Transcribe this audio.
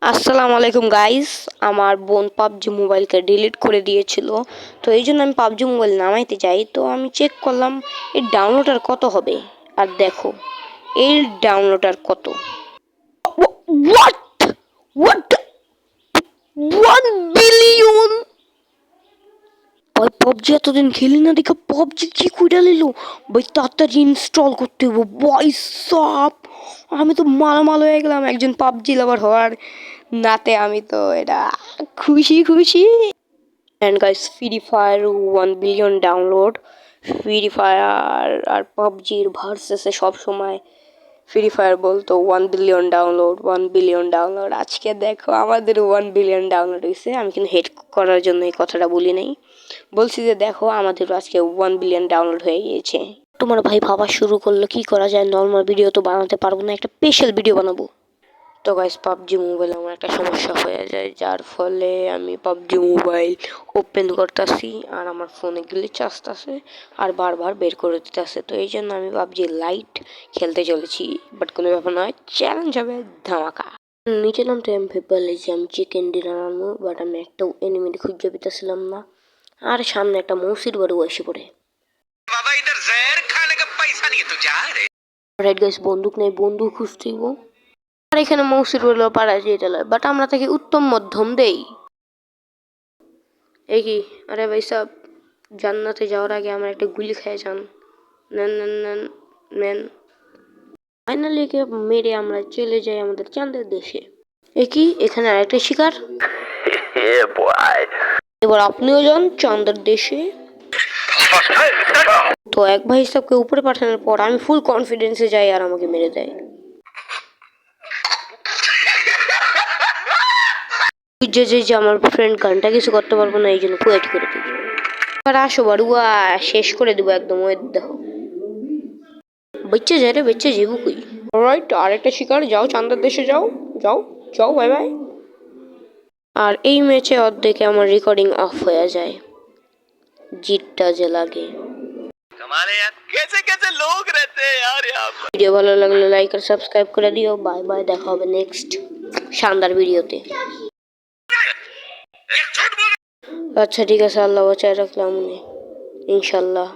আসসালামু আলাইকুম গাইস। আমার বোন পাবজি মোবাইলকে ডিলিট করে দিয়েছিল, তো এই জন্য আমি পাবজি মোবাইল নামাইতে চাই। তো আমি চেক করলাম এর ডাউনলোডার কত হবে, আর দেখো এর ডাউনলোডার কত। What what 1 billion! ভাই পাবজি এতদিন খেলি না দেখে পাবজি কি কইরা নিল ভাই, তাড়াতাড়ি ইনস্টল করতে হবে ভাই সাব। আমি তো মালামাল হয়ে গেলাম একজন পাবজি লাভার হওয়ার নাতে। আমি তো এটা খুশি খুশি। And guys, Free Fire 1 billion download. Free Fire আর পাবজির ভার্সেসে সবসময় ফ্রি ফায়ার বলতো 1 বিলিয়ন ডাউনলোড, 1 বিলিয়ন ডাউনলোড। আজকে দেখো আমাদের 1 বিলিয়ন ডাউনলোড হয়েছে। আমি কিন্তু হেড করার জন্য এই কথাটা বলি নাই, বলছি যে দেখো আমাদেরও আজকে 1 বিলিয়ন ডাউনলোড হয়ে গিয়েছে। তোমার ভাই ভাবা শুরু করলো কি করা যায়, নর্মাল ভিডিও তো বানাতে পারবো না, একটা স্পেশাল ভিডিও বানাবো। তো গাইস, পাবজি মোবাইল আমার একটা সমস্যা হয়ে যায়, যার ফলে আমি পাবজি মোবাইল ওপেন করতেছি আর আমার ফোনে গ্লিচ আসতেছে আর বারবার বের করে দিতেছে। তো এই জন্য আমি পাবজি লাইট খেলতে চলেছি, বাট কোনো ব্যাপার নয়, চ্যালেঞ্জ হবে ধামাকা। নিচে নামতে আমি ভেবে যে আমি চিকেন ডিনার আনবো, বাট আমি একটা এনিমি খুঁজে পেতেছিলাম না, আর সামনে একটা মৌসির বাড়ি এসে পড়ে। বাবা ইধর জহর খানে কা পয়সা নেই তো যা রে। রাইট গাইস, বন্দুক নেই, বন্দুক খুঁজতেইব। আর এখানে মৌসির বললো পাড়া যেতে লয়, বাট আমরা তাকে উত্তম মধ্যম দেই। এই কি, আরে ভাই সাহ, জান্নাতে যাওয়ার আগে আমার একটা গুলি খেয়ে যান। নেন নেন নেন নেন। ফাইনালি একে মেরে আমরা চলে যাই আমাদের চাঁদের দেশে। এ কি, এখানে আরেকটা শিকার। এবার আপনিও যান চাঁদের দেশে। তো এক ভাই হিসাবকে উপরে পাঠানোর পর আমি ফুল কনফিডেন্সে যাই আর আমাকে মেরে দেয়। যে আমার ফ্রেন্ড গানটা কিছু করতে পারবো না, এই জন্য কোয়েট করে দিই। এবার আসো বাড়ুয়া, শেষ করে দেবো একদম। ওই দেখো বেচ্চে যায় রে, বেচ্চে যাবো কই। রাইট, আরেকটা শিকার। যাও চাঁদের দেশে যাও, যাও যাও, বাই বাই। আর এই ম্যাচে অর্ধেকে আমার রেকর্ডিং অফ হয়ে যায়, জিটটা যে লাগে। ভিডিও ভালো লাগলে লাইক আর সাবস্ক্রাইব করে দিও। বাই বাই, দেখা হবে নেক্সট শানদার ভিডিওতে। আচ্ছা ঠিক আছে, আল্লাহ বাঁচায় রাখলাম ইনশাল্লাহ।